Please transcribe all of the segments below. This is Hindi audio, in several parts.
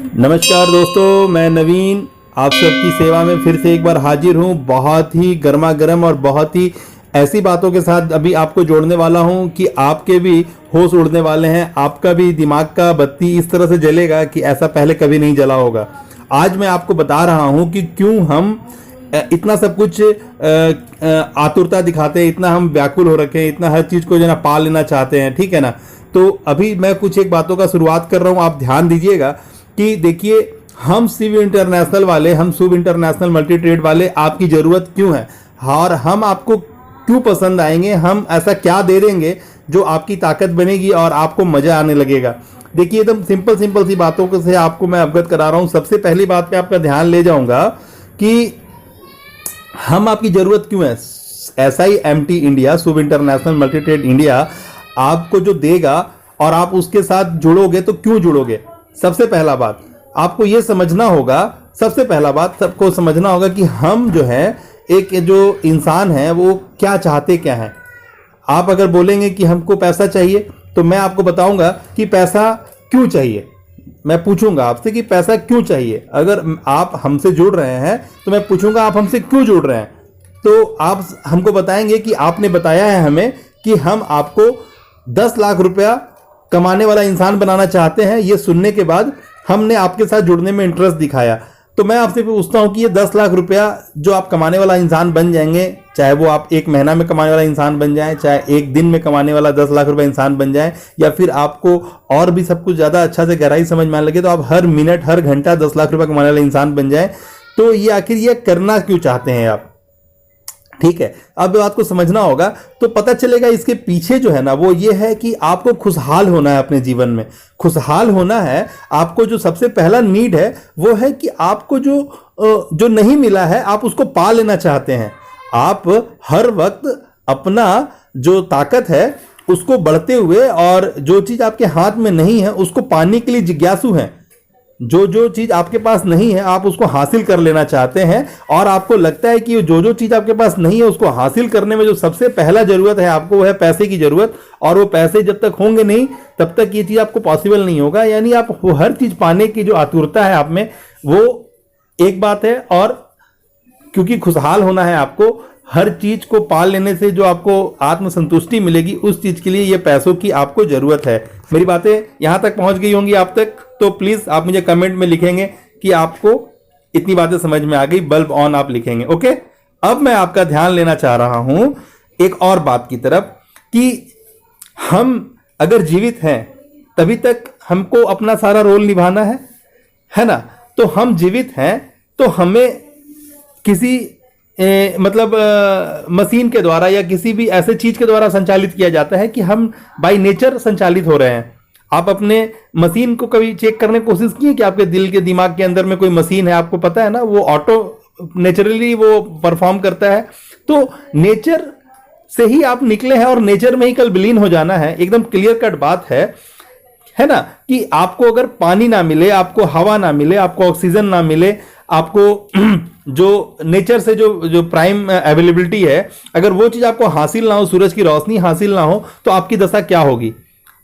नमस्कार दोस्तों, मैं नवीन आप सबकी सेवा में फिर से एक बार हाजिर हूँ। बहुत ही गर्मा गर्म और बहुत ही ऐसी बातों के साथ अभी आपको जोड़ने वाला हूँ कि आपके भी होश उड़ने वाले हैं। आपका भी दिमाग का बत्ती इस तरह से जलेगा कि ऐसा पहले कभी नहीं जला होगा। आज मैं आपको बता रहा हूँ कि क्यों हम इतना सब कुछ आतुरता दिखाते हैं, इतना हम व्याकुल हो रखे हैं, इतना हर चीज़ को जो है ना पा लेना चाहते हैं, ठीक है ना। तो अभी मैं कुछ एक बातों का शुरुआत कर रहा हूँ, आप ध्यान दीजिएगा कि देखिए, हम सिव इंटरनेशनल वाले, हम शुभ इंटरनेशनल मल्टी ट्रेड वाले आपकी ज़रूरत क्यों है और हम आपको क्यों पसंद आएंगे, हम ऐसा क्या दे देंगे जो आपकी ताकत बनेगी और आपको मज़ा आने लगेगा। देखिए, एकदम सिंपल सिंपल सी बातों को से आपको मैं अवगत करा रहा हूँ। सबसे पहली बात पे आपका ध्यान ले जाऊंगा कि हम आपकी ज़रूरत क्यों है। SIMT इंडिया, शुभ इंटरनेशनल मल्टी ट्रेड इंडिया आपको जो देगा और आप उसके साथ जुड़ोगे तो क्यों जुड़ोगे। सबसे पहला बात आपको ये समझना होगा, सबसे पहला बात सबको समझना होगा कि हम जो है एक जो इंसान है वो क्या चाहते क्या हैं। आप अगर बोलेंगे कि हमको पैसा चाहिए तो मैं आपको बताऊंगा कि पैसा क्यों चाहिए। मैं पूछूंगा आपसे कि पैसा क्यों चाहिए। अगर आप हमसे जुड़ रहे हैं तो मैं पूछूंगा आप हमसे क्यों जुड़ रहे हैं, तो आप हमको बताएंगे कि आपने बताया है हमें कि हम आपको 10 लाख रुपया कमाने वाला इंसान बनाना चाहते हैं। ये सुनने के बाद हमने आपके साथ जुड़ने में इंटरेस्ट दिखाया। तो मैं आपसे पूछता हूं कि ये 10 लाख रुपया जो आप कमाने वाला इंसान बन जाएंगे, चाहे वो आप एक महीना में कमाने वाला इंसान बन जाए, चाहे एक दिन में कमाने वाला 10 लाख रुपया इंसान बन जाए, या फिर आपको और भी सब कुछ ज़्यादा अच्छा से गहराई समझ में आने लगे तो आप हर मिनट हर घंटा 10 लाख रुपया कमाने वाला इंसान बन जाए, तो ये आखिर ये करना क्यों चाहते हैं आप। ठीक है, अब बात को समझना होगा तो पता चलेगा इसके पीछे जो है ना वो ये है कि आपको खुशहाल होना है। अपने जीवन में खुशहाल होना है। आपको जो सबसे पहला नीड है वो है कि आपको जो नहीं मिला है आप उसको पा लेना चाहते हैं। आप हर वक्त अपना जो ताकत है उसको बढ़ते हुए और जो चीज आपके हाथ में नहीं है उसको पाने के लिए जिज्ञासु हैं। जो चीज आपके पास नहीं है आप उसको हासिल कर लेना चाहते हैं, और आपको लगता है कि जो चीज आपके पास नहीं है उसको हासिल करने में जो सबसे पहला जरूरत है आपको वो है पैसे की जरूरत। और वो पैसे जब तक होंगे नहीं तब तक ये चीज आपको पॉसिबल नहीं होगा। यानी आप वो हर चीज पाने की जो आतुरता है आप में वो एक बात है, और क्योंकि खुशहाल होना है आपको, हर चीज को पाल लेने से जो आपको आत्मसंतुष्टि मिलेगी उस चीज के लिए ये पैसों की आपको जरूरत है। मेरी बातें यहां तक पहुंच गई होंगी आप तक, तो प्लीज आप मुझे कमेंट में लिखेंगे कि आपको इतनी बातें समझ में आ गई। बल्ब ऑन आप लिखेंगे, ओके। अब मैं आपका ध्यान लेना चाह रहा हूं एक और बात की तरफ कि हम अगर जीवित हैं तभी तक हमको अपना सारा रोल निभाना है ना। तो हम जीवित हैं तो हमें किसी मशीन के द्वारा या किसी भी ऐसे चीज के द्वारा संचालित किया जाता है कि हम बाय नेचर संचालित हो रहे हैं। आप अपने मशीन को कभी चेक करने की कोशिश किए कि आपके दिल के दिमाग के अंदर में कोई मशीन है, आपको पता है ना, वो ऑटो नेचुरली वो परफॉर्म करता है। तो नेचर से ही आप निकले हैं और नेचर में ही कल विलीन हो जाना है। एकदम क्लियर कट बात है ना, कि आपको अगर पानी ना मिले, आपको हवा ना मिले, आपको ऑक्सीजन ना मिले, आपको जो नेचर से जो प्राइम अवेलेबिलिटी है, अगर वो चीज आपको हासिल ना हो, सूरज की रोशनी हासिल ना हो, तो आपकी दशा क्या होगी।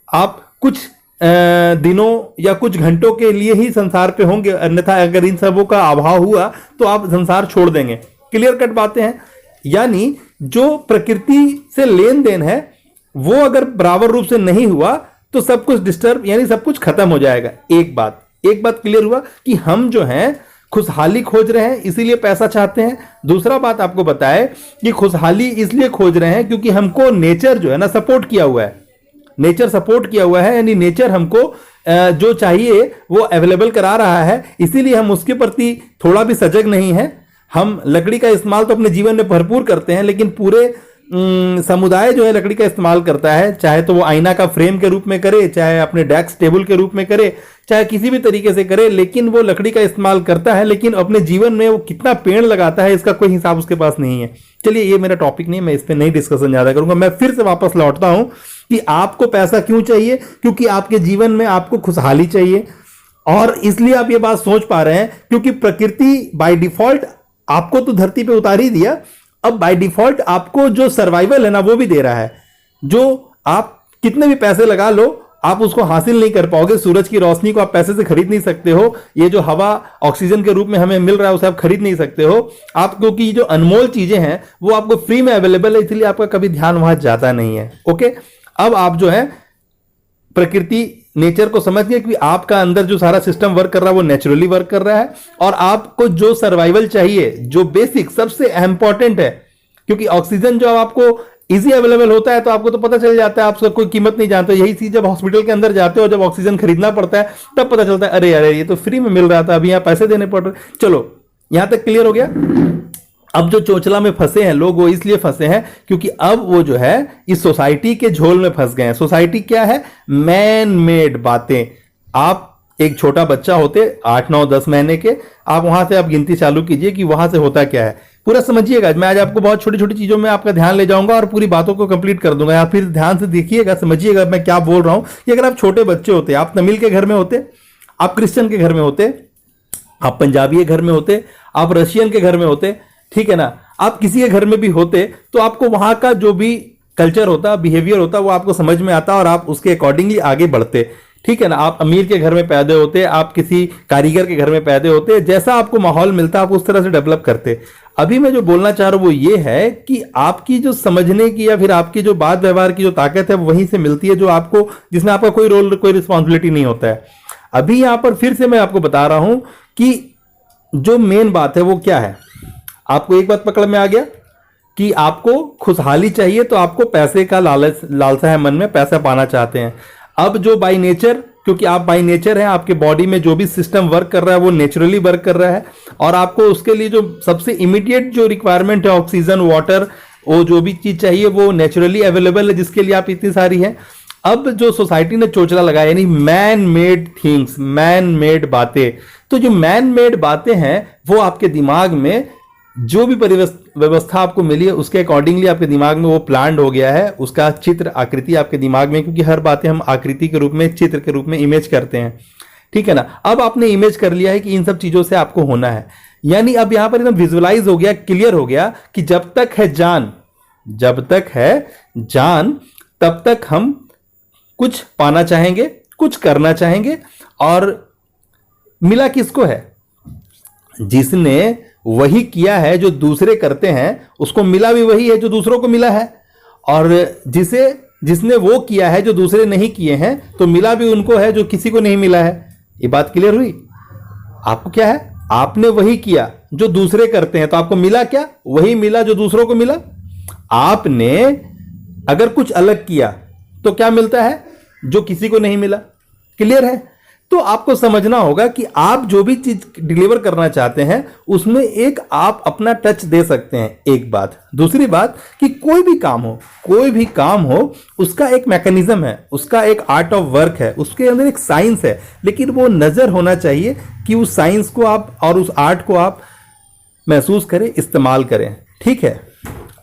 आप कुछ दिनों या कुछ घंटों के लिए ही संसार पे होंगे, अन्यथा अगर इन सबों का अभाव हुआ तो आप संसार छोड़ देंगे। क्लियर कट बातें हैं। यानी जो प्रकृति से लेन देन है वो अगर बराबर रूप से नहीं हुआ तो सब कुछ डिस्टर्ब, यानी सब कुछ खत्म हो जाएगा। एक बात क्लियर हुआ कि हम जो हैं खुशहाली खोज रहे हैं इसीलिए पैसा चाहते हैं। दूसरा बात आपको बताए कि खुशहाली इसलिए खोज रहे हैं क्योंकि हमको नेचर जो है ना सपोर्ट किया हुआ है। नेचर सपोर्ट किया हुआ है, यानी नेचर हमको जो चाहिए वो अवेलेबल करा रहा है, इसीलिए हम उसके प्रति थोड़ा भी सजग नहीं है। हम लकड़ी का इस्तेमाल तो अपने जीवन में भरपूर करते हैं, लेकिन पूरे समुदाय जो है लकड़ी का इस्तेमाल करता है, चाहे तो वो आईना का फ्रेम के रूप में करे, चाहे अपने डेस्क टेबल के रूप में करे, चाहे किसी भी तरीके से करे, लेकिन वो लकड़ी का इस्तेमाल करता है। लेकिन अपने जीवन में वो कितना पेड़ लगाता है इसका कोई हिसाब उसके पास नहीं है। चलिए, ये मेरा टॉपिक नहीं, मैं इस पर नहीं डिस्कशन ज्यादा करूंगा। मैं फिर से वापस लौटता हूं कि आपको पैसा क्यों चाहिए, क्योंकि आपके जीवन में आपको खुशहाली चाहिए। और इसलिए आप ये बात सोच पा रहे हैं क्योंकि प्रकृति बाय डिफॉल्ट आपको तो धरती पे उतार ही दिया, अब बाय डिफॉल्ट आपको जो सर्वाइवल है ना वो भी दे रहा है। जो आप कितने भी पैसे लगा लो आप उसको हासिल नहीं कर पाओगे। सूरज की रोशनी को आप पैसे से खरीद नहीं सकते हो, ये जो हवा ऑक्सीजन के रूप में हमें मिल रहा है उसे आप खरीद नहीं सकते हो आप, क्योंकि जो अनमोल चीजें हैं वो आपको फ्री में अवेलेबल है, इसलिए आपका कभी ध्यान वहां जाता नहीं है। ओके, अब आप जो है प्रकृति नेचर को समझ गए कि आपका अंदर जो सारा सिस्टम वर्क कर रहा है वो नेचुरली वर्क कर रहा है, और आपको जो सर्वाइवल चाहिए, जो बेसिक सबसे इंपॉर्टेंट है, क्योंकि ऑक्सीजन जो आपको इजी अवेलेबल होता है तो आपको तो पता चल जाता है, आपसे कोई कीमत नहीं जानते। यही चीज जब हॉस्पिटल के अंदर जाते हो, जब ऑक्सीजन खरीदना पड़ता है तब पता चलता है अरे अरे ये तो फ्री में मिल रहा था, अभी यहाँ पैसे देने पड़ रहे। चलो यहां तक क्लियर हो गया। अब जो चोचला में फंसे हैं लोग वो इसलिए फंसे हैं क्योंकि अब वो जो है इस सोसाइटी के झोल में फंस गए हैं। सोसाइटी क्या है? मैन मेड बातें। आप एक छोटा बच्चा होते 8 9 10 महीने के, आप वहां से आप गिनती चालू कीजिए कि वहां से होता क्या है, पूरा समझिएगा। मैं आज आपको बहुत छोटी छोटी चीजों में आपका ध्यान ले जाऊंगा और पूरी बातों को कंप्लीट कर दूंगा। आप फिर ध्यान से देखिएगा, समझिएगा मैं क्या बोल रहा हूं। कि अगर आप छोटे बच्चे होते, आप तमिल के घर में होते, आप क्रिश्चियन के घर में होते, आप पंजाबी के घर में होते, आप रशियन के घर में होते, ठीक है ना, आप किसी के घर में भी होते, तो आपको वहां का जो भी कल्चर होता, बिहेवियर होता, वो आपको समझ में आता और आप उसके अकॉर्डिंगली आगे बढ़ते, ठीक है ना। आप अमीर के घर में पैदा होते, आप किसी कारीगर के घर में पैदा होते, जैसा आपको माहौल मिलता आप उस तरह से डेवलप करते। अभी मैं जो बोलना चाह रहा हूं वो ये है कि आपकी जो समझने की या फिर आपकी जो बात व्यवहार की जो ताकत है वहीं से मिलती है, जो आपको, जिसमें आपका कोई रोल कोई रिस्पॉन्सिबिलिटी नहीं होता है। अभी यहां पर फिर से मैं आपको बता रहा हूं कि जो मेन बात है वो क्या है। आपको एक बात पकड़ में आ गया कि आपको खुशहाली चाहिए, तो आपको पैसे का लालसा है मन में, पैसा पाना चाहते हैं। अब जो बाय नेचर, क्योंकि आप बाय नेचर हैं, आपके बॉडी में जो भी सिस्टम वर्क कर रहा है वो नेचुरली वर्क कर रहा है, और आपको उसके लिए जो सबसे इमीडिएट जो रिक्वायरमेंट है ऑक्सीजन, वाटर, वो जो भी चीज चाहिए वो नेचुरली अवेलेबल है, जिसके लिए आप इतनी सारी है। अब जो सोसाइटी ने चोचला लगाया, यानी man made things, man made बातें, तो जो मैन मेड बातें हैं वो आपके दिमाग में जो भी व्यवस्था आपको मिली है उसके अकॉर्डिंगली आपके दिमाग में वो प्लान्ड हो गया है, उसका चित्र आकृति आपके दिमाग में, क्योंकि हर बातें हम आकृति के रूप में, चित्र के रूप में इमेज करते हैं, ठीक है ना। अब आपने इमेज कर लिया है कि इन सब चीजों से आपको होना है, यानी अब यहां पर एकदम विजुअलाइज हो गया, क्लियर हो गया कि जब तक है जान, जब तक है जान तब तक हम कुछ पाना चाहेंगे, कुछ करना चाहेंगे। और मिला किसको है? जिसने वही किया है जो दूसरे करते हैं, उसको मिला भी वही है जो दूसरों को मिला है, और जिसने वो किया है जो दूसरे नहीं किए हैं, तो मिला भी उनको है जो किसी को नहीं मिला है। ये बात क्लियर हुई? आपको क्या है? आपने वही किया जो दूसरे करते हैं, तो आपको मिला क्या? वही मिला जो दूसरों को मिला। आपने अगर कुछ अलग किया तो क्या मिलता है? जो किसी को नहीं मिला। क्लियर है? तो आपको समझना होगा कि आप जो भी चीज डिलीवर करना चाहते हैं उसमें एक आप अपना टच दे सकते हैं, एक बात। दूसरी बात कि कोई भी काम हो, कोई भी काम हो, उसका एक मैकेनिज्म है, उसका एक आर्ट ऑफ वर्क है, उसके अंदर एक साइंस है, लेकिन वो नजर होना चाहिए कि उस साइंस को आप और उस आर्ट को आप महसूस करें, इस्तेमाल करें, ठीक है।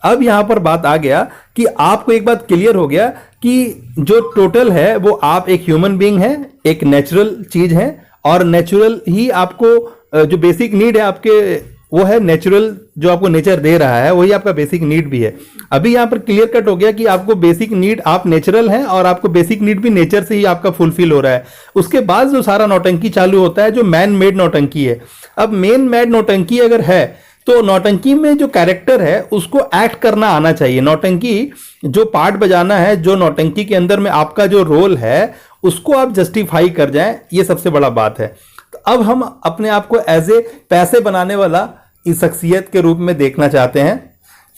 अब यहां पर बात आ गया कि आपको एक बात क्लियर हो गया कि जो टोटल है वो आप एक ह्यूमन बीइंग है, एक नेचुरल चीज है, और नेचुरल ही आपको जो बेसिक नीड है आपके वो है नेचुरल, जो आपको नेचर दे रहा है वही आपका बेसिक नीड भी है। अभी यहां पर क्लियर कट हो गया कि आपको बेसिक नीड, आप नेचुरल हैं और आपको बेसिक नीड भी नेचर से ही आपका फुलफिल हो रहा है। उसके बाद जो सारा नौटंकी चालू होता है, जो मैन मेड नौटंकी है। अब मेन मेड नौटंकी अगर है तो नौटंकी में जो कैरेक्टर है उसको एक्ट करना आना चाहिए। नौटंकी जो पार्ट बजाना है, जो नौटंकी के अंदर में आपका जो रोल है उसको आप जस्टिफाई कर जाएं, ये सबसे बड़ा बात है। तो अब हम अपने आप को एज ए पैसे बनाने वाला इस शख्सियत के रूप में देखना चाहते हैं।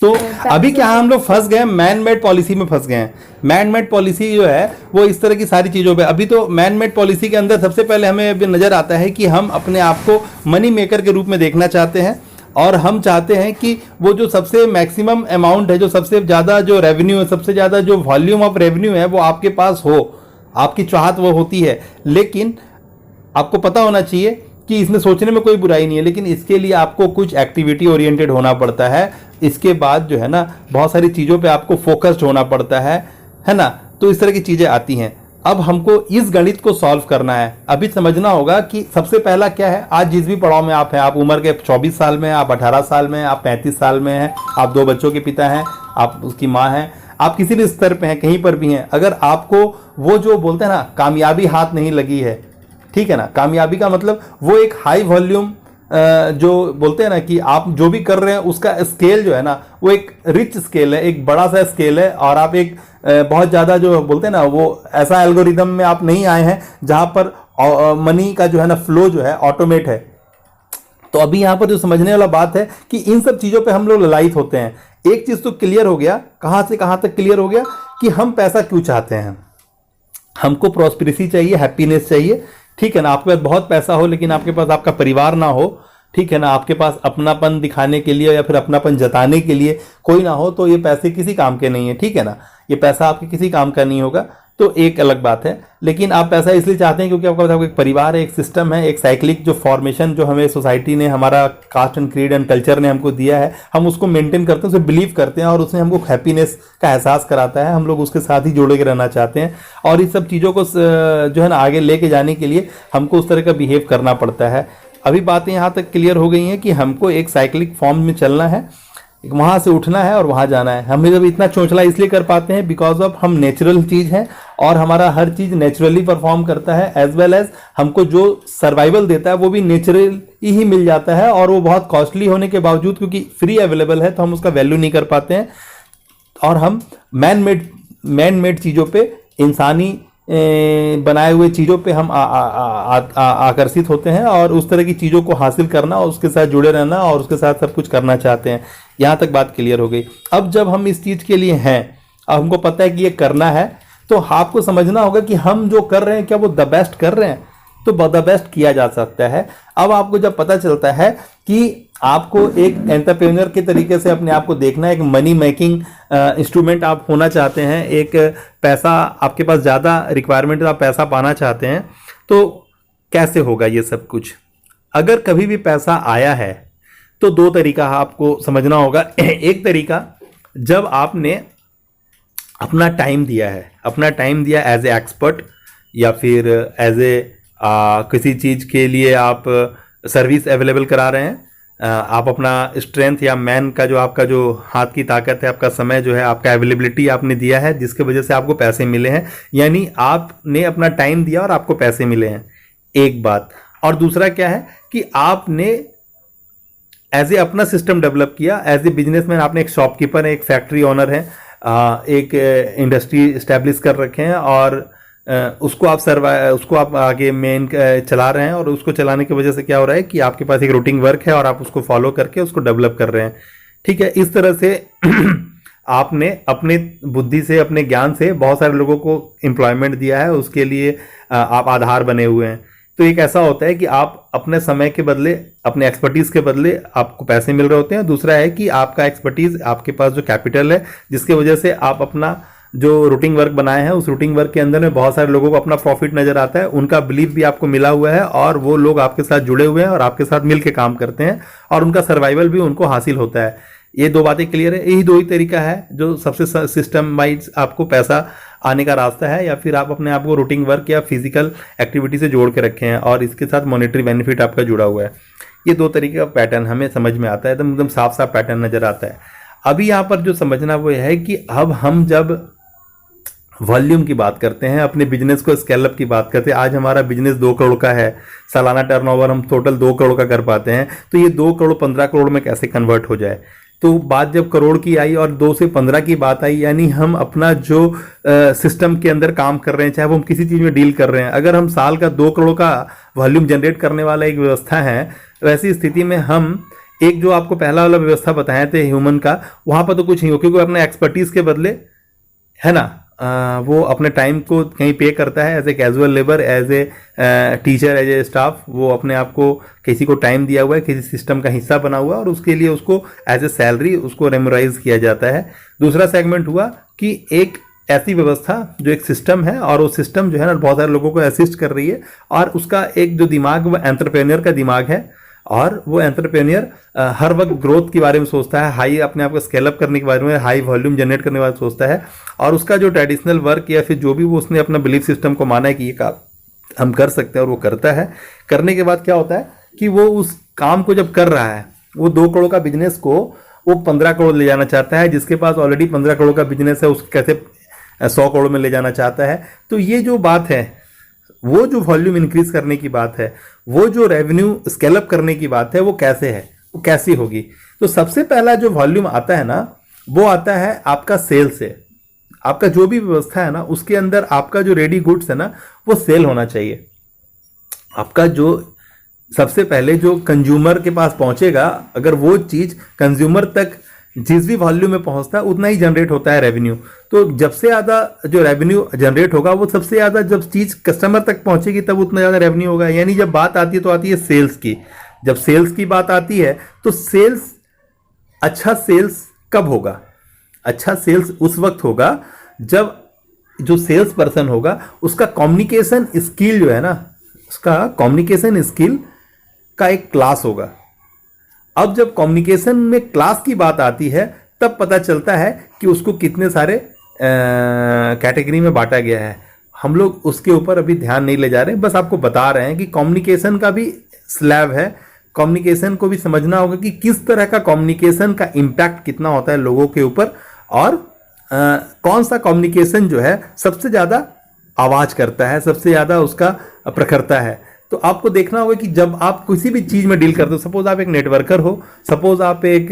तो अभी क्या हम लोग फंस गए, मैन मेड पॉलिसी में फंस गए हैं। मैन मेड पॉलिसी जो है वो इस तरह की सारी चीजों पे, अभी तो मैन मेड पॉलिसी के अंदर सबसे पहले हमें अभी नजर आता है कि हम अपने आप को मनी मेकर के रूप में देखना चाहते हैं, और हम चाहते हैं कि वो जो सबसे मैक्सिमम अमाउंट है, जो सबसे ज़्यादा जो रेवेन्यू है, सबसे ज़्यादा जो वॉल्यूम ऑफ रेवेन्यू है वो आपके पास हो। आपकी चाहत वो होती है, लेकिन आपको पता होना चाहिए कि इसमें सोचने में कोई बुराई नहीं है, लेकिन इसके लिए आपको कुछ एक्टिविटी ओरिएंटेड होना पड़ता है। इसके बाद जो है ना बहुत सारी चीज़ों पे आपको फोकस्ड होना पड़ता है ना। तो इस तरह की चीज़ें आती हैं। अब हमको इस गणित को सॉल्व करना है। अभी समझना होगा कि सबसे पहला क्या है। आज जिस भी पड़ाव में आप हैं, आप उम्र के 24 साल में, आप 18 साल में, आप 35 साल में हैं, आप 2 बच्चों के पिता हैं, आप उसकी माँ हैं, आप किसी भी स्तर पे हैं, कहीं पर भी हैं, अगर आपको वो जो बोलते हैं ना कामयाबी हाथ नहीं लगी है, ठीक है ना, कामयाबी का मतलब वो एक हाई वॉल्यूम जो बोलते हैं ना कि आप जो भी कर रहे हैं उसका स्केल जो है ना वो एक रिच स्केल है, एक बड़ा सा स्केल है, और आप एक बहुत ज़्यादा जो बोलते हैं ना वो ऐसा एल्गोरिदम में आप नहीं आए हैं जहां पर मनी का जो है ना फ्लो जो है ऑटोमेट है। तो अभी यहां पर जो समझने वाला बात है कि इन सब चीज़ों पे हम लोग ललायित होते हैं। एक चीज़ तो क्लियर हो गया, कहां से कहां तक क्लियर हो गया कि हम पैसा क्यों चाहते हैं। हमको प्रॉस्पेरिटी चाहिए, हैप्पीनेस चाहिए, ठीक है ना। आपके पास बहुत पैसा हो लेकिन आपके पास आपका परिवार ना हो, ठीक है ना, आपके पास अपनापन दिखाने के लिए या फिर अपनापन जताने के लिए कोई ना हो, तो ये पैसे किसी काम के नहीं है, ठीक है ना। ये पैसा आपके किसी काम का नहीं होगा, तो एक अलग बात है। लेकिन आप पैसा इसलिए चाहते हैं क्योंकि आपका एक परिवार है, एक सिस्टम है, एक साइक्लिक जो फॉर्मेशन जो हमें सोसाइटी ने, हमारा caste and creed and culture ने हमको दिया है, हम उसको मेंटेन करते हैं, उसे बिलीव करते हैं और उसने हमको हैप्पीनेस का एहसास कराता है। हम लोग उसके साथ ही जुड़े रहना चाहते हैं और इस सब चीज़ों को जो है ना आगे लेके जाने के लिए हमको उस तरह का बिहेव करना पड़ता है। अभी बातें यहाँ तक क्लियर हो गई हैं कि हमको एक साइक्लिक फॉर्म में चलना है, वहां से उठना है और वहां जाना है। हम जब इतना चौंचला इसलिए कर पाते हैं बिकॉज ऑफ हम नेचुरल चीज है और हमारा हर चीज नेचुरली परफॉर्म करता है, एज वेल एज हमको जो सर्वाइवल देता है वो भी नेचुरल ही मिल जाता है, और वो बहुत कॉस्टली होने के बावजूद क्योंकि फ्री अवेलेबल है तो हम उसका वैल्यू नहीं कर पाते हैं, और हम मैन मेड चीज़ों पे, इंसानी बनाए हुए चीज़ों पे हम आकर्षित होते हैं और उस तरह की चीज़ों को हासिल करना और उसके साथ जुड़े रहना और उसके साथ सब कुछ करना चाहते हैं। यहाँ तक बात क्लियर हो गई। अब जब हम इस चीज़ के लिए हैं, अब हमको पता है कि ये करना है, तो आपको समझना होगा कि हम जो कर रहे हैं क्या वो द बेस्ट कर रहे हैं, तो द बेस्ट किया जा सकता है। अब आपको जब पता चलता है कि आपको एक एंटरप्रेन्योर के तरीके से अपने आप को देखना है, एक मनी मेकिंग इंस्ट्रूमेंट आप होना चाहते हैं, एक पैसा आपके पास ज़्यादा रिक्वायरमेंट, आप पैसा पाना चाहते हैं, तो कैसे होगा ये सब कुछ। अगर कभी भी पैसा आया है तो दो तरीका आपको समझना होगा। एक तरीका जब आपने अपना टाइम दिया है, अपना टाइम दिया एज ए एक्सपर्ट या फिर एज ए किसी चीज़ के लिए आप सर्विस अवेलेबल करा रहे हैं, आप अपना स्ट्रेंथ या मैन का जो आपका जो हाथ की ताकत है, आपका समय जो है, आपका अवेलेबिलिटी आपने दिया है जिसके वजह से आपको पैसे मिले हैं, यानी आपने अपना टाइम दिया और आपको पैसे मिले हैं, एक बात। और दूसरा क्या है कि आपने एज ए अपना सिस्टम डेवलप किया, एज ए बिजनेसमैन आपने एक शॉपकीपर है, एक फैक्ट्री ओनर है, एक इंडस्ट्री इस्टेब्लिश कर रखे हैं और उसको आप आगे मेन चला रहे हैं, और उसको चलाने की वजह से क्या हो रहा है कि आपके पास एक रूटीन वर्क है और आप उसको फॉलो करके उसको डेवलप कर रहे हैं, ठीक है। इस तरह से आपने अपने बुद्धि से, अपने ज्ञान से बहुत सारे लोगों को एम्प्लॉयमेंट दिया है, उसके लिए आप आधार बने हुए हैं। तो एक ऐसा होता है कि आप अपने समय के बदले, अपने एक्सपर्टीज़ के बदले आपको पैसे मिल रहे होते हैं। दूसरा है कि आपका एक्सपर्टीज़, आपके पास जो कैपिटल है जिसके वजह से आप अपना जो रूटीन वर्क बनाए हैं उस रूटीन वर्क के अंदर में बहुत सारे लोगों को अपना प्रॉफिट नजर आता है, उनका बिलीफ भी आपको मिला हुआ है और वो लोग आपके साथ जुड़े हुए हैं और आपके साथ मिल के काम करते हैं और उनका सर्वाइवल भी उनको हासिल होता है। ये दो बातें क्लियर है। यही दो ही तरीका है जो सबसे सिस्टम वाइज आपको पैसा आने का रास्ता है, या फिर आप अपने आप को रूटीन वर्क या फिजिकल एक्टिविटी से जोड़ के रखे हैं और इसके साथ मॉनेटरी बेनिफिट आपका जुड़ा हुआ है। ये दो तरीके का पैटर्न हमें समझ में आता है, एकदम साफ साफ पैटर्न नजर आता है। अभी यहाँ पर जो समझना वो है कि अब हम जब वॉल्यूम की बात करते हैं, अपने बिजनेस को स्केल अप की बात करते हैं, आज हमारा बिजनेस 2 करोड़ का है, सालाना टर्नओवर हम टोटल 2 करोड़ का कर पाते हैं, तो ये 2 करोड़ 15 करोड़ में कैसे कन्वर्ट हो जाए। तो बात जब करोड़ की आई और 2 से 15 की बात आई, यानी हम अपना जो सिस्टम के अंदर काम कर रहे हैं, चाहे वो हम किसी चीज़ में डील कर रहे हैं, अगर हम साल का 2 करोड़ का वॉल्यूम जनरेट करने वाला एक व्यवस्था है, वैसी स्थिति में हम एक जो आपको पहला वाला व्यवस्था बताए थे ह्यूमन का, वहाँ पर तो कुछ नहीं हो, क्योंकि अपने एक्सपर्टीज़ के बदले है ना वो अपने टाइम को कहीं पे करता है as a casual labour, as a teacher, as a staff, वो अपने आप को किसी को टाइम दिया हुआ है, किसी सिस्टम का हिस्सा बना हुआ है और उसके लिए उसको एज ए सैलरी उसको रेमोराइज किया जाता है। दूसरा सेगमेंट हुआ कि एक ऐसी व्यवस्था जो एक सिस्टम है और वो सिस्टम जो है ना बहुत सारे लोगों को असिस्ट कर रही है और उसका एक जो दिमाग वो एंटरप्रेन्योर का दिमाग है और वो एंटरप्रेन्योर हर वक्त ग्रोथ के बारे में सोचता है, हाई अपने आप को स्केल अप करने के बारे में, हाई वॉल्यूम जनरेट करने के बारे में सोचता है और उसका जो ट्रेडिशनल वर्क या फिर जो भी वो उसने अपना बिलीफ सिस्टम को माना है कि ये काम हम कर सकते हैं और वो करता है। करने के बाद क्या होता है कि वो उस काम को जब कर रहा है, वो 2 करोड़ का बिजनेस को वो 15 करोड़ ले जाना चाहता है, जिसके पास ऑलरेडी 15 करोड़ का बिजनेस है उसको कैसे 100 करोड़ में ले जाना चाहता है। तो ये जो बात है, वो जो वॉल्यूम इंक्रीज करने की बात है, वो जो रेवेन्यू स्केल अप करने की बात है, वो कैसे है, वो कैसी होगी। तो सबसे पहला जो वॉल्यूम आता है ना, वो आता है आपका सेल से। आपका जो भी व्यवस्था है ना, उसके अंदर आपका जो रेडी गुड्स है ना, वो सेल होना चाहिए। आपका जो सबसे पहले जो कंज्यूमर के पास पहुंचेगा, अगर वो चीज कंज्यूमर तक जिस भी वॉल्यूम में पहुंचता है उतना ही जनरेट होता है रेवेन्यू। तो जब से ज़्यादा जो रेवेन्यू जनरेट होगा, वो सबसे ज़्यादा जब चीज़ कस्टमर तक पहुंचेगी तब उतना ज़्यादा रेवेन्यू होगा। यानी जब बात आती है तो आती है सेल्स की। जब सेल्स की बात आती है तो सेल्स, अच्छा सेल्स कब होगा? अच्छा सेल्स उस वक्त होगा जब जो सेल्स पर्सन होगा उसका कम्युनिकेशन स्किल जो है ना, उसका कम्युनिकेशन स्किल का एक क्लास होगा। अब जब कम्युनिकेशन में क्लास की बात आती है तब पता चलता है कि उसको कितने सारे कैटेगरी में बांटा गया है। हम लोग उसके ऊपर अभी ध्यान नहीं ले जा रहे, बस आपको बता रहे हैं कि कम्युनिकेशन का भी स्लैब है। कम्युनिकेशन को भी समझना होगा कि किस तरह का कम्युनिकेशन का इम्पैक्ट कितना होता है लोगों के ऊपर, और कौन सा कम्युनिकेशन जो है सबसे ज़्यादा आवाज़ करता है, सबसे ज़्यादा उसका प्रखरता है। तो आपको देखना होगा कि जब आप किसी भी चीज़ में डील करते हो, सपोज आप एक नेटवर्कर हो, सपोज आप एक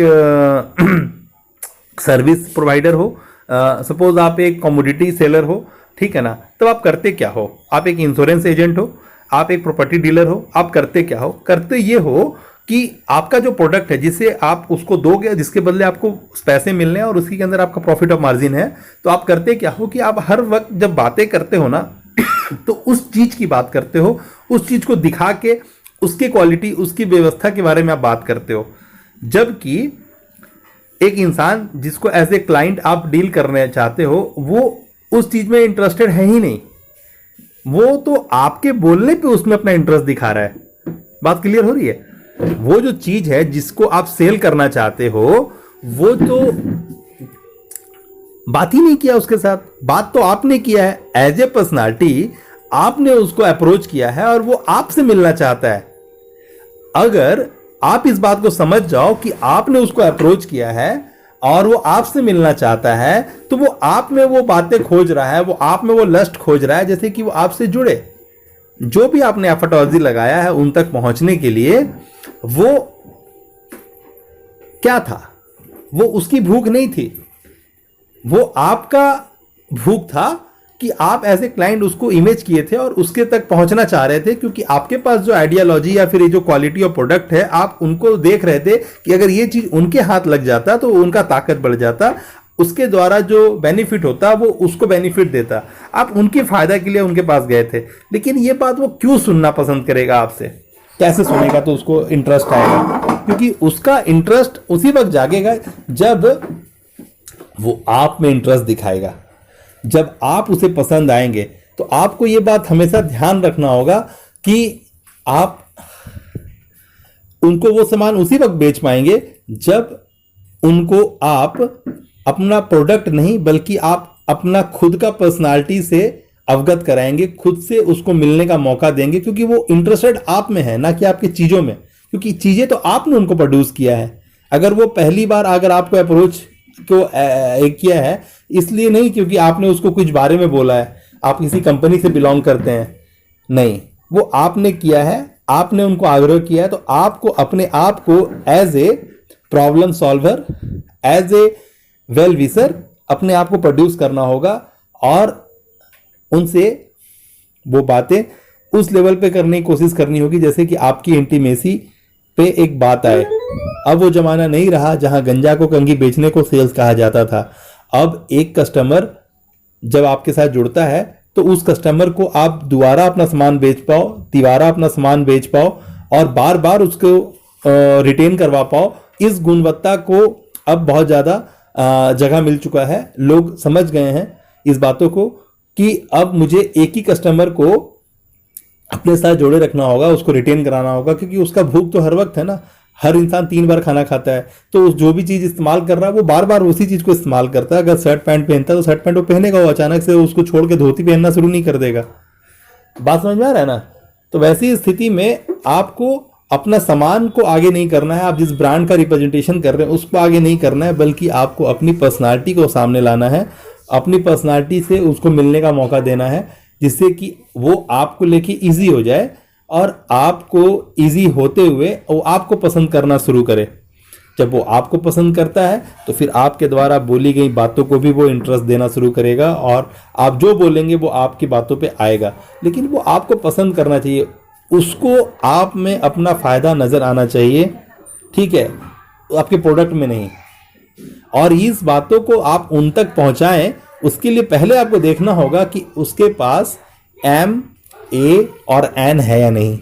सर्विस प्रोवाइडर हो, सपोज आप एक कमोडिटी सेलर हो, ठीक है ना, तब आप करते क्या हो? आप एक इंश्योरेंस एजेंट हो, आप एक प्रॉपर्टी डीलर हो, आप करते क्या हो? करते ये हो कि आपका जो प्रोडक्ट है जिसे आप उसको दोगे, जिसके बदले आपको पैसे मिलने हैं और उसके अंदर आपका प्रॉफिट ऑफ मार्जिन है, तो आप करते क्या हो कि आप हर वक्त जब बातें करते हो ना तो उस चीज की बात करते हो, उस चीज को दिखा के उसकी क्वालिटी, उसकी व्यवस्था के बारे में आप बात करते हो। जबकि एक इंसान जिसको एज ए क्लाइंट आप डील करने चाहते हो, वो उस चीज में इंटरेस्टेड है ही नहीं, वो तो आपके बोलने पे उसमें अपना इंटरेस्ट दिखा रहा है। बात क्लियर हो रही है? वो जो चीज है जिसको आप सेल करना चाहते हो, वो तो बात ही नहीं किया उसके साथ। बात तो आपने किया है एज ए पर्सनालिटी, आपने उसको अप्रोच किया है और वो आपसे मिलना चाहता है। अगर आप इस बात को समझ जाओ कि आपने उसको अप्रोच किया है और वो आपसे मिलना चाहता है, तो वो आप में वो बातें खोज रहा है, वो आप में वो लस्ट खोज रहा है, जैसे कि वो आपसे जुड़े। जो भी आपने एफर्टॉलजी लगाया है उन तक पहुंचने के लिए, वो क्या था? वो उसकी भूख नहीं थी, वो आपका भूख था कि आप एज ए क्लाइंट उसको इमेज किए थे और उसके तक पहुंचना चाह रहे थे, क्योंकि आपके पास जो आइडियोलॉजी या फिर ये जो क्वालिटी ऑफ प्रोडक्ट है, आप उनको देख रहे थे कि अगर ये चीज उनके हाथ लग जाता तो उनका ताकत बढ़ जाता, उसके द्वारा जो बेनिफिट होता वो उसको बेनिफिट देता। आप उनके फायदा के लिए उनके पास गए थे। लेकिन ये बात वो क्यों सुनना पसंद करेगा आपसे? कैसे सुनेगा? तो उसको इंटरेस्ट आएगा, क्योंकि उसका इंटरेस्ट उसी वक्त जागेगा जब वो आप में इंटरेस्ट दिखाएगा, जब आप उसे पसंद आएंगे। तो आपको ये बात हमेशा ध्यान रखना होगा कि आप उनको वो सामान उसी वक्त बेच पाएंगे जब उनको आप अपना प्रोडक्ट नहीं, बल्कि आप अपना खुद का पर्सनालिटी से अवगत कराएंगे, खुद से उसको मिलने का मौका देंगे, क्योंकि वो इंटरेस्टेड आप में है, ना कि आपकी चीज़ों में, क्योंकि चीज़ें तो आपने उनको प्रोड्यूस किया है। अगर वो पहली बार अगर आपको अप्रोच को किया है, इसलिए नहीं क्योंकि आपने उसको कुछ बारे में बोला है, आप किसी कंपनी से बिलोंग करते हैं, नहीं, वो आपने किया है, आपने उनको आग्रह किया है, तो आपको अपने आप को as a problem solver, as a well wisher अपने आप को प्रोड्यूस करना होगा और उनसे वो बातें उस लेवल पे करने की कोशिश करनी होगी जैसे कि आपकी इंटीमेसी पे एक बात आए। अब वो जमाना नहीं रहा जहां गंजा को कंघी बेचने को सेल्स कहा जाता था। अब एक कस्टमर जब आपके साथ जुड़ता है तो उस कस्टमर को आप दोबारा अपना सामान बेच पाओ, तिवारा अपना सामान बेच पाओ और बार बार उसको रिटेन करवा पाओ। इस गुणवत्ता को अब बहुत ज़्यादा जगह मिल चुका है। लोग समझ गए हैं इस बातों को कि अब मुझे एक ही कस्टमर को अपने साथ जोड़े रखना होगा, उसको रिटेन कराना होगा, क्योंकि उसका भूख तो हर वक्त है ना। हर इंसान 3 बार खाना खाता है, तो जो भी चीज़ इस्तेमाल कर रहा है वो बार बार उसी चीज़ को इस्तेमाल करता है। अगर शर्ट पैंट पहनता है तो शर्ट पैंट वो पहनेगा, वो अचानक से उसको छोड़ के धोती पहनना शुरू नहीं कर देगा। बात समझ में आ रहा है ना? तो वैसी स्थिति में आपको अपना सामान को आगे नहीं करना है, आप जिस ब्रांड का रिप्रेजेंटेशन कर रहे हैं उसको आगे नहीं करना है, बल्कि आपको अपनी पर्सनालिटी को सामने लाना है, अपनी पर्सनालिटी से उसको मिलने का मौका देना है, जिससे कि वो आपको लेके इजी हो जाए और आपको इजी होते हुए वो आपको पसंद करना शुरू करे। जब वो आपको पसंद करता है तो फिर आपके द्वारा बोली गई बातों को भी वो इंटरेस्ट देना शुरू करेगा और आप जो बोलेंगे वो आपकी बातों पे आएगा। लेकिन वो आपको पसंद करना चाहिए, उसको आप में अपना फ़ायदा नज़र आना चाहिए, ठीक है, आपके प्रोडक्ट में नहीं। और इस बातों को आप उन तक पहुंचाएं, उसके लिए पहले आपको देखना होगा कि उसके पास एम, ए और एन है या नहीं।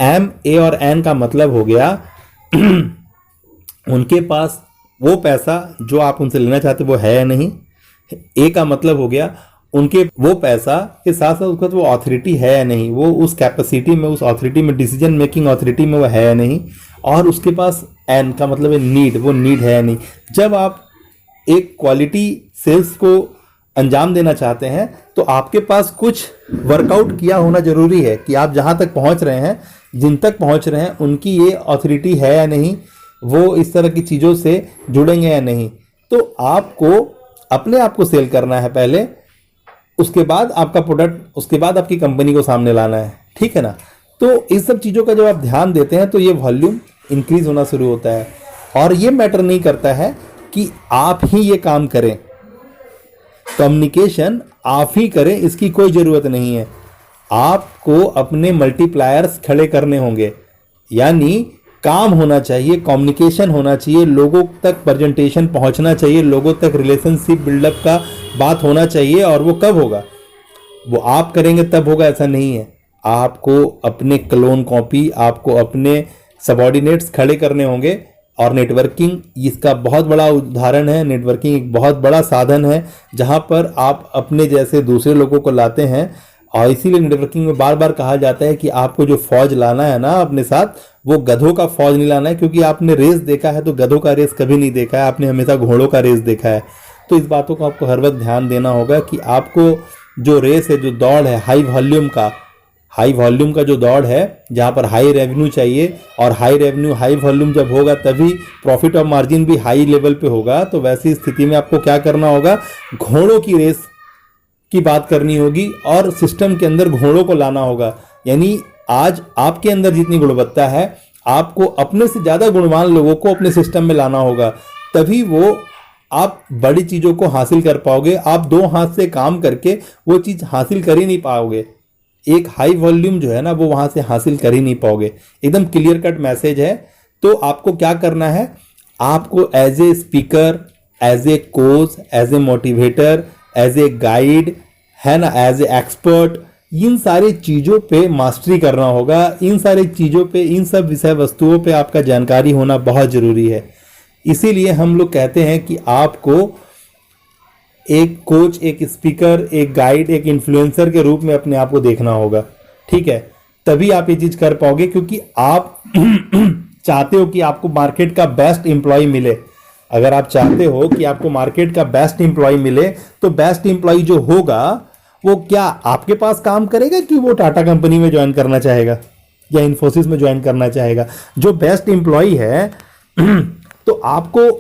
एम, ए और एन का मतलब हो गया उनके पास वो पैसा जो आप उनसे लेना चाहते वो है या नहीं। ए का मतलब हो गया उनके वो पैसा के साथ साथ उसका वो ऑथोरिटी है या नहीं, वो उस कैपेसिटी में, उस ऑथोरिटी में, डिसीजन मेकिंग ऑथोरिटी में वो है या नहीं। और उसके पास एन का मतलब है नीड, वो नीड है या नहीं। जब आप एक क्वालिटी सेल्स को अंजाम देना चाहते हैं तो आपके पास कुछ वर्कआउट किया होना जरूरी है कि आप जहां तक पहुंच रहे हैं, जिन तक पहुंच रहे हैं, उनकी ये ऑथोरिटी है या नहीं, वो इस तरह की चीज़ों से जुड़ेंगे या नहीं। तो आपको अपने आप को सेल करना है पहले, उसके बाद आपका प्रोडक्ट, उसके बाद आपकी कंपनी को सामने लाना है, ठीक है ना। तो इस सब चीज़ों का जब आप ध्यान देते हैं तो ये वॉल्यूम इंक्रीज होना शुरू होता है। और ये मैटर नहीं करता है कि आप ही ये काम करें, कम्युनिकेशन आप ही करें, इसकी कोई ज़रूरत नहीं है। आपको अपने मल्टीप्लायर्स खड़े करने होंगे, यानी काम होना चाहिए, कम्युनिकेशन होना चाहिए, लोगों तक प्रेजेंटेशन पहुंचना चाहिए, लोगों तक रिलेशनशिप बिल्डअप का बात होना चाहिए। और वो कब होगा? वो आप करेंगे तब होगा, ऐसा नहीं है। आपको अपने क्लोन कॉपी, आपको अपने सबॉर्डिनेट्स खड़े करने होंगे। और नेटवर्किंग इसका बहुत बड़ा उदाहरण है। नेटवर्किंग एक बहुत बड़ा साधन है जहां पर आप अपने जैसे दूसरे लोगों को लाते हैं। और इसीलिए नेटवर्किंग में बार बार कहा जाता है कि आपको जो फौज लाना है ना अपने साथ, वो गधों का फौज नहीं लाना है, क्योंकि आपने रेस देखा है तो गधों का रेस कभी नहीं देखा है, आपने हमेशा घोड़ों का रेस देखा है। तो इस बातों को आपको हर वक्त ध्यान देना होगा कि आपको जो रेस है, जो दौड़ है हाई वॉल्यूम का जो दौड़ है, जहाँ पर हाई रेवेन्यू चाहिए, और हाई रेवेन्यू हाई वॉल्यूम जब होगा तभी प्रॉफिट और मार्जिन भी हाई लेवल पे होगा। तो वैसी स्थिति में आपको क्या करना होगा? घोड़ों की रेस की बात करनी होगी और सिस्टम के अंदर घोड़ों को लाना होगा। यानी आज आपके अंदर जितनी गुणवत्ता है, आपको अपने से ज़्यादा गुणवान लोगों को अपने सिस्टम में लाना होगा, तभी वो आप बड़ी चीज़ों को हासिल कर पाओगे। आप दो हाथ से काम करके वो चीज़ हासिल कर ही नहीं पाओगे। एक हाई वॉल्यूम जो है ना, वो वहाँ से हासिल कर ही नहीं पाओगे। एकदम क्लियर कट मैसेज है। तो आपको क्या करना है? आपको as a speaker, as a coach, as a motivator, as a guide, है ना, एज ए एक्सपर्ट, इन सारी चीज़ों पे मास्टरी करना होगा। इन सारी चीज़ों पे, इन सब विषय वस्तुओं पे आपका जानकारी होना बहुत ज़रूरी है। इसीलिए हम लोग कहते हैं कि आपको एक कोच, एक स्पीकर, एक गाइड, एक इन्फ्लुएंसर के रूप में अपने आप को देखना होगा, ठीक है। तभी आप ये चीज़ कर पाओगे, क्योंकि आप चाहते हो कि आपको मार्केट का बेस्ट एम्प्लॉय मिले। अगर आप चाहते हो कि आपको मार्केट का बेस्ट एम्प्लॉय मिले, तो बेस्ट एम्प्लॉय जो होगा वो क्या आपके पास काम करेगा कि वो टाटा कंपनी में ज्वाइन करना चाहेगा या इन्फोसिस में ज्वाइन करना चाहेगा? जो बेस्ट एम्प्लॉय है तो आपको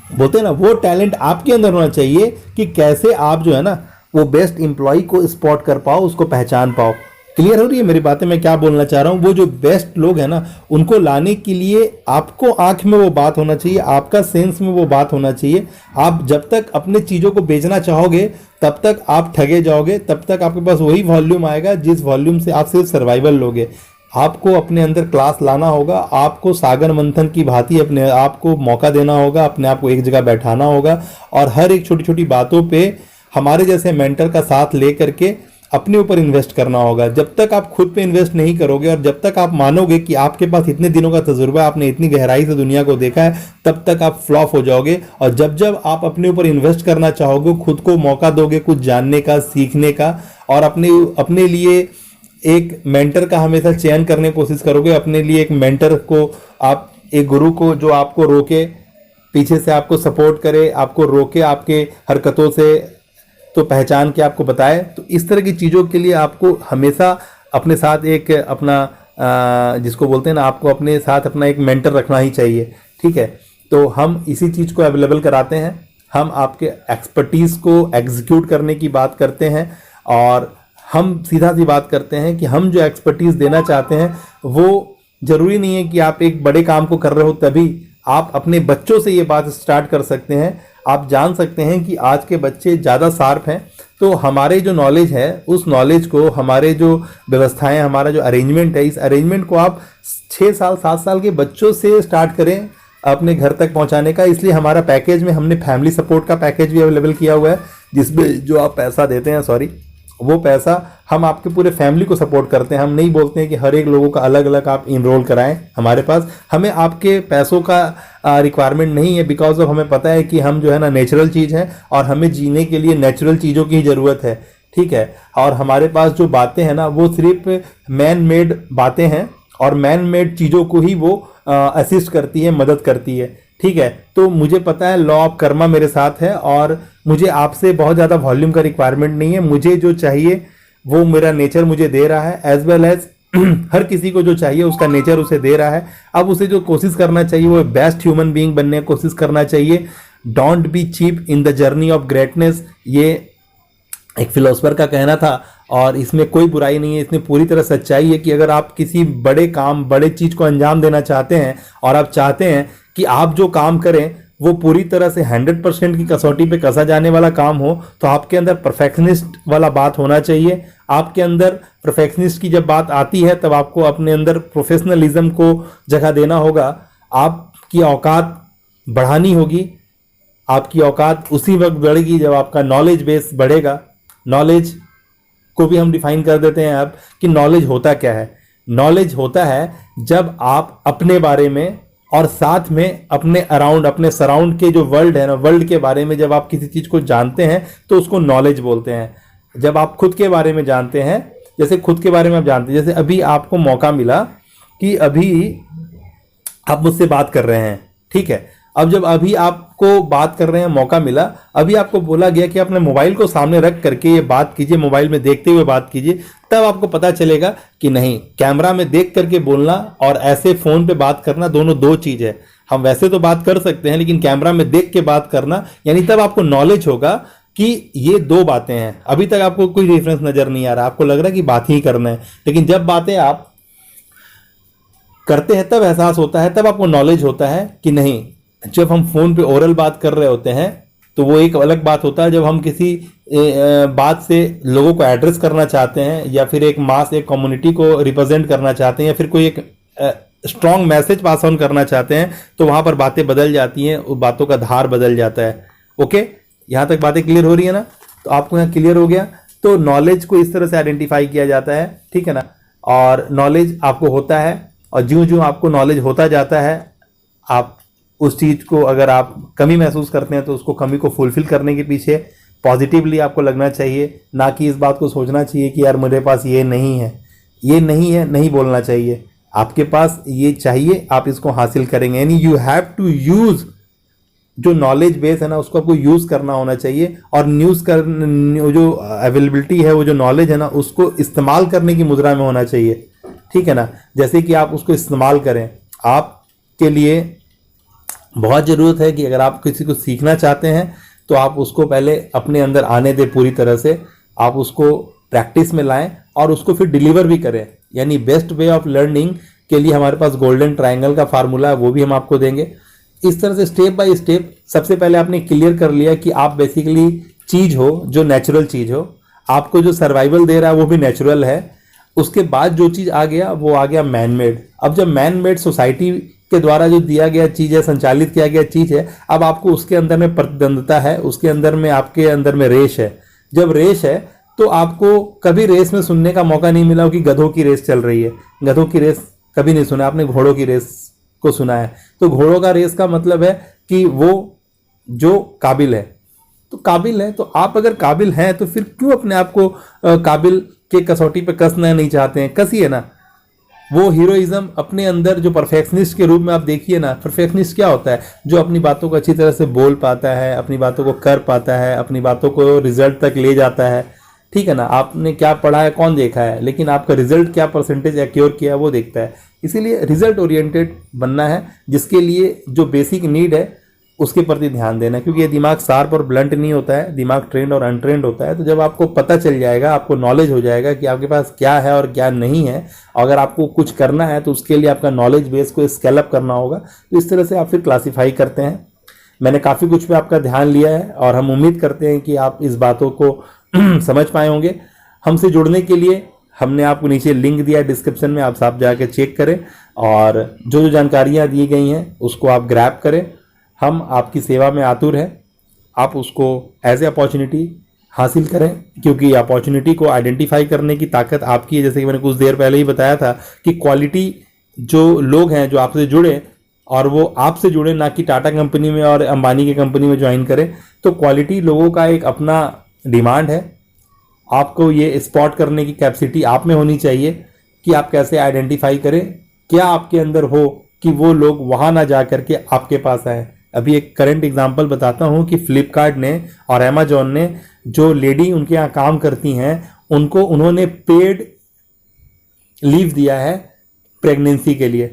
बोलते हैं ना, वो टैलेंट आपके अंदर होना चाहिए कि कैसे आप जो है ना वो बेस्ट एम्प्लॉय को स्पॉट कर पाओ, उसको पहचान पाओ। क्लियर हो रही है मेरी बातें? मैं क्या बोलना चाह रहा हूँ? वो जो बेस्ट लोग हैं ना, उनको लाने के लिए आपको आंख में वो बात होना चाहिए, आपका सेंस में वो बात होना चाहिए। आप जब तक अपने चीज़ों को बेचना चाहोगे तब तक आप ठगे जाओगे, तब तक आपके पास वही वॉल्यूम आएगा जिस वॉल्यूम से आप सिर्फ सर्वाइवल लोगे। आपको अपने अंदर क्लास लाना होगा, आपको सागर मंथन की भांति अपने आप को मौका देना होगा, अपने आप को एक जगह बैठाना होगा और हर एक छोटी छोटी बातों पे हमारे जैसे मेंटर का साथ ले करके अपने ऊपर इन्वेस्ट करना होगा। जब तक आप खुद पे इन्वेस्ट नहीं करोगे और जब तक आप मानोगे कि आपके पास इतने दिनों का तजुर्बा, आपने इतनी गहराई से दुनिया को देखा है, तब तक आप फ्लॉप हो जाओगे। और जब जब आप अपने ऊपर इन्वेस्ट करना चाहोगे, खुद को मौका दोगे कुछ जानने का, सीखने का, और अपने लिए एक मेंटर का हमेशा चयन करने की कोशिश करोगे, अपने लिए एक मेंटर को, आप एक गुरु को जो आपको रोके, पीछे से आपको सपोर्ट करे, आपको रोके आपके हरकतों से, तो पहचान के आपको बताए। तो इस तरह की चीज़ों के लिए आपको हमेशा अपने साथ एक अपना जिसको बोलते हैं ना, आपको अपने साथ अपना एक मेंटर रखना ही चाहिए, ठीक है। तो हम इसी चीज़ को अवेलेबल कराते हैं, हम आपके एक्सपर्टीज़ को एग्जीक्यूट करने की बात करते हैं, और हम सीधा सी बात करते हैं कि हम जो एक्सपर्टीज़ देना चाहते हैं वो ज़रूरी नहीं है कि आप एक बड़े काम को कर रहे हो तभी। आप अपने बच्चों से ये बात स्टार्ट कर सकते हैं। आप जान सकते हैं कि आज के बच्चे ज़्यादा शार्प हैं, तो हमारे जो नॉलेज है उस नॉलेज को, हमारे जो व्यवस्थाएं, हमारा जो अरेंजमेंट है, इस अरेंजमेंट को आप 6 साल 7 साल के बच्चों से स्टार्ट करें अपने घर तक पहुंचाने का। इसलिए हमारा पैकेज में हमने फैमिली सपोर्ट का पैकेज भी अवेलेबल किया हुआ है, जिसमें जो आप पैसा देते हैं, वो पैसा हम आपके पूरे फैमिली को सपोर्ट करते हैं। हम नहीं बोलते हैं कि हर एक लोगों का अलग अलग आप इनरोल कराएं हमारे पास। हमें आपके पैसों का रिक्वायरमेंट नहीं है, बिकॉज ऑफ हमें पता है कि हम जो है ना नेचुरल चीज़ है, और हमें जीने के लिए नेचुरल चीज़ों की ही ज़रूरत है, ठीक है। और हमारे पास जो बातें हैं ना वो सिर्फ मैन मेड बातें हैं, और मैन मेड चीज़ों को ही वो असिस्ट करती है, मदद करती है, ठीक है। तो मुझे पता है लॉ ऑफ कर्मा मेरे साथ है, और मुझे आपसे बहुत ज़्यादा वॉल्यूम का रिक्वायरमेंट नहीं है। मुझे जो चाहिए वो मेरा नेचर मुझे दे रहा है, एज वेल एज हर किसी को जो चाहिए उसका नेचर उसे दे रहा है। अब उसे जो कोशिश करना चाहिए वो बेस्ट ह्यूमन बीइंग बनने की कोशिश करना चाहिए। Don't be cheap in the journey of greatness, ये एक फिलोसफर का कहना था, और इसमें कोई बुराई नहीं है, इसमें पूरी तरह सच्चाई है कि अगर आप किसी बड़े काम, बड़े चीज़ को अंजाम देना चाहते हैं, और आप चाहते हैं कि आप जो काम करें वो पूरी तरह से 100% की कसौटी पे कसा जाने वाला काम हो, तो आपके अंदर परफेक्शनिस्ट वाला बात होना चाहिए। आपके अंदर परफेक्शनिस्ट की जब बात आती है तब आपको अपने अंदर प्रोफेशनलिज्म को जगह देना होगा। आपकी औकात बढ़ानी होगी। आपकी औकात उसी वक्त बढ़ेगी जब आपका नॉलेज बेस बढ़ेगा। नॉलेज को भी हम डिफाइन कर देते हैं अब कि नॉलेज होता क्या है। नॉलेज होता है जब आप अपने बारे में और साथ में अपने अराउंड, अपने सराउंड के जो वर्ल्ड है ना, वर्ल्ड के बारे में जब आप किसी चीज़ को जानते हैं तो उसको नॉलेज बोलते हैं। जब आप खुद के बारे में जानते हैं, जैसे खुद के बारे में आप जानते हैं, जैसे अभी आपको मौका मिला कि अभी आप मुझसे बात कर रहे हैं, ठीक है। अब जब अभी आपको बात कर रहे हैं, मौका मिला, अभी आपको बोला गया कि अपने मोबाइल को सामने रख करके ये बात कीजिए, मोबाइल में देखते हुए बात कीजिए, तब आपको पता चलेगा कि नहीं, कैमरा में देख करके बोलना और ऐसे फ़ोन पे बात करना दोनों दो चीज़ है। हम वैसे तो बात कर सकते हैं, लेकिन कैमरा में देख के बात करना, यानी तब आपको नॉलेज होगा कि ये दो बातें हैं। अभी तक आपको कोई डिफरेंस नज़र नहीं आ रहा, आपको लग रहा है कि बात ही करना है, लेकिन जब बातें आप करते हैं तब एहसास होता है, तब आपको नॉलेज होता है कि नहीं। जब हम फ़ोन पे ओरल बात कर रहे होते हैं तो वो एक अलग बात होता है। जब हम किसी बात से लोगों को एड्रेस करना चाहते हैं, या फिर एक मास, एक कम्युनिटी को रिप्रेजेंट करना चाहते हैं, या फिर कोई एक स्ट्रॉन्ग मैसेज पास ऑन करना चाहते हैं, तो वहाँ पर बातें बदल जाती हैं, उस बातों का धार बदल जाता है। ओके, यहाँ तक बातें क्लियर हो रही है ना? तो आपको यहाँ क्लियर हो गया। तो नॉलेज को इस तरह से आइडेंटिफाई किया जाता है, ठीक है ना। और नॉलेज आपको होता है, और ज्यों ज्यों आपको नॉलेज होता जाता है, आप उस चीज़ को, अगर आप कमी महसूस करते हैं तो उसको कमी को फुलफिल करने के पीछे पॉजिटिवली आपको लगना चाहिए, ना कि इस बात को सोचना चाहिए कि यार मेरे पास ये नहीं है, ये नहीं है, नहीं बोलना चाहिए। आपके पास ये चाहिए, आप इसको हासिल करेंगे। यानी यू हैव टू यूज़, जो नॉलेज बेस है ना उसको आपको यूज़ करना होना चाहिए, और जो अवेलेबिलिटी है, वो जो नॉलेज है ना उसको इस्तेमाल करने की मुद्रा में होना चाहिए, ठीक है ना। जैसे कि आप उसको इस्तेमाल करें, आपके लिए बहुत ज़रूरत है कि अगर आप किसी को सीखना चाहते हैं तो आप उसको पहले अपने अंदर आने दें पूरी तरह से, आप उसको प्रैक्टिस में लाएं और उसको फिर डिलीवर भी करें। यानी बेस्ट वे ऑफ लर्निंग के लिए हमारे पास गोल्डन ट्रायंगल का फार्मूला है, वो भी हम आपको देंगे। इस तरह से स्टेप बाय स्टेप सबसे पहले आपने क्लियर कर लिया कि आप बेसिकली चीज़ हो जो नेचुरल चीज़ हो, आपको जो सर्वाइवल दे रहा है वो भी नेचुरल है। उसके बाद जो चीज़ आ गया वो आ गया मैन मेड। अब जब मैन मेड सोसाइटी के द्वारा जो दिया गया चीज़ है, संचालित किया गया चीज़ है, अब आपको उसके अंदर में प्रतिद्वंदता है, उसके अंदर में, आपके अंदर में रेस है। जब रेस है तो आपको कभी रेस में सुनने का मौका नहीं मिला कि गधों की रेस चल रही है। गधों की रेस कभी नहीं सुना आपने, घोड़ों की रेस को सुना है। तो घोड़ों का रेस का मतलब है कि वो जो काबिल है, तो काबिल है। तो आप अगर काबिल हैं तो फिर क्यों अपने आप को काबिल के कसौटी पे कसना नहीं चाहते हैं? कसिए ना। वो हीरोइज्म अपने अंदर, जो परफेक्शनिस्ट के रूप में आप देखिए ना, परफेक्शनिस्ट क्या होता है? जो अपनी बातों को अच्छी तरह से बोल पाता है, अपनी बातों को कर पाता है, अपनी बातों को रिजल्ट तक ले जाता है, ठीक है ना, आपने क्या पढ़ा है कौन देखा है, लेकिन आपका रिजल्ट क्या परसेंटेज एक्योर किया है वो देखता है। इसीलिए रिजल्ट ओरिएंटेड बनना है, जिसके लिए जो बेसिक नीड है उसके प्रति ध्यान देना है। क्योंकि ये दिमाग शार्प और ब्लंट नहीं होता है, दिमाग ट्रेंड और अनट्रेंड होता है। तो जब आपको पता चल जाएगा, आपको नॉलेज हो जाएगा कि आपके पास क्या है और क्या नहीं है, अगर आपको कुछ करना है तो उसके लिए आपका नॉलेज बेस को स्केल अप करना होगा। तो इस तरह से आप फिर क्लासीफाई करते हैं। मैंने काफ़ी कुछ पे आपका ध्यान लिया है और हम उम्मीद करते हैं कि आप इस बातों को समझ पाए होंगे। हमसे जुड़ने के लिए हमने आपको नीचे लिंक दिया है डिस्क्रिप्शन में, आप साथ जाके चेक करें और जो जो जानकारियाँ दी गई हैं उसको आप ग्रैब करें। हम आपकी सेवा में आतुर हैं, आप उसको एज ए अपॉर्चुनिटी हासिल करें, क्योंकि अपॉर्चुनिटी को आइडेंटिफाई करने की ताकत आपकी है। जैसे कि मैंने कुछ देर पहले ही बताया था कि क्वालिटी जो लोग हैं जो आपसे जुड़े और वो आपसे जुड़े, ना कि टाटा कंपनी में और अंबानी की कंपनी में ज्वाइन करें। तो क्वालिटी लोगों का एक अपना डिमांड है। आपको ये स्पॉट करने की कैपेसिटी आप में होनी चाहिए कि आप कैसे आइडेंटिफाई करें क्या आपके अंदर हो कि वो लोग वहाँ ना जा करके आपके पास आए। अभी एक करंट एग्जांपल बताता हूँ कि फ्लिपकार्ट ने और अमेजोन ने जो लेडी उनके यहाँ काम करती हैं उनको उन्होंने पेड लीव दिया है प्रेगनेंसी के लिए,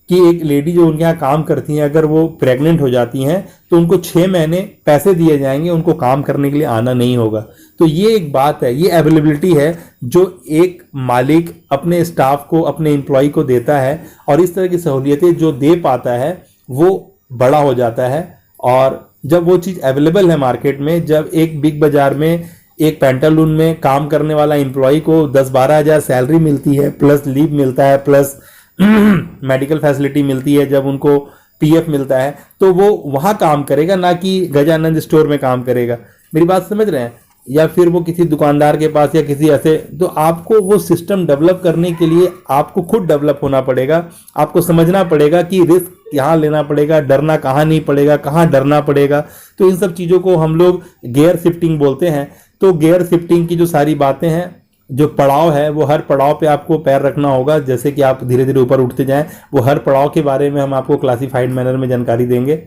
कि एक लेडी जो उनके यहाँ काम करती हैं अगर वो प्रेग्नेंट हो जाती हैं तो उनको 6 महीने पैसे दिए जाएंगे, उनको काम करने के लिए आना नहीं होगा। तो ये एक बात है, ये अवेलेबिलिटी है जो एक मालिक अपने स्टाफ को, अपने एम्प्लॉय को देता है। और इस तरह की सहूलियतें जो दे पाता है वो बड़ा हो जाता है। और जब वो चीज़ अवेलेबल है मार्केट में, जब एक बिग बाजार में एक पेंटालून में काम करने वाला एम्प्लॉय को 10-12 हज़ार सैलरी मिलती है, प्लस लीव मिलता है, प्लस मेडिकल फैसिलिटी मिलती है, जब उनको पीएफ मिलता है, तो वो वहाँ काम करेगा, ना कि गजानंद स्टोर में काम करेगा। मेरी बात समझ रहे हैं? या फिर वो किसी दुकानदार के पास या किसी ऐसे। तो आपको वो सिस्टम डेवलप करने के लिए आपको खुद डेवलप होना पड़ेगा। आपको समझना पड़ेगा कि रिस्क यहाँ लेना पड़ेगा, डरना कहाँ नहीं पड़ेगा, कहाँ डरना पड़ेगा। तो इन सब चीज़ों को हम लोग गियर शिफ्टिंग बोलते हैं। तो गियर शिफ्टिंग की जो सारी बातें हैं, जो पड़ाव है, वो हर पड़ाव पे आपको पैर रखना होगा। जैसे कि आप धीरे धीरे ऊपर उठते जाएं, वो हर पड़ाव के बारे में हम आपको क्लासिफाइड मैनर में जानकारी देंगे।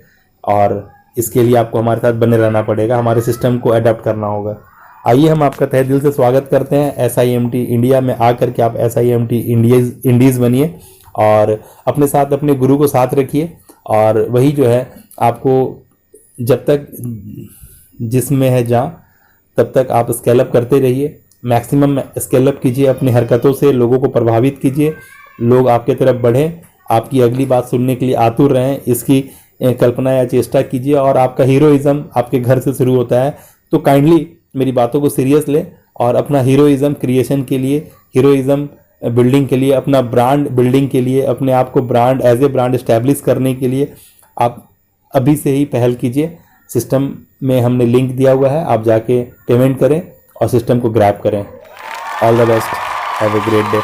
और इसके लिए आपको हमारे साथ बने रहना पड़ेगा, हमारे सिस्टम को अडॉप्ट करना होगा। आइए हम आपका तहे दिल से स्वागत करते हैं SIMT इंडिया में आकर के। आप SIMT इंडीज़ बनिए और अपने साथ अपने गुरु को साथ रखिए। और वही जो है आपको जब तक जिसमें है जहाँ, तब तक आप स्केल अप करते रहिए, मैक्सिमम स्केल अप कीजिए, अपनी हरकतों से लोगों को प्रभावित कीजिए, लोग आपके तरफ बढ़ें, आपकी अगली बात सुनने के लिए आतुर रहें, इसकी कल्पना या चेष्टा कीजिए। और आपका हीरोइज्म आपके घर से शुरू होता है। तो काइंडली मेरी बातों को सीरियस ले और अपना हीरोइज्म क्रिएशन के लिए, हीरोइज्म बिल्डिंग के लिए, अपना ब्रांड बिल्डिंग के लिए, अपने आप को brand as a brand establish करने के लिए आप अभी से ही पहल कीजिए। सिस्टम में हमने लिंक दिया हुआ है, आप जाके पेमेंट करें और सिस्टम को ग्रैब करें। All the best, have a great day.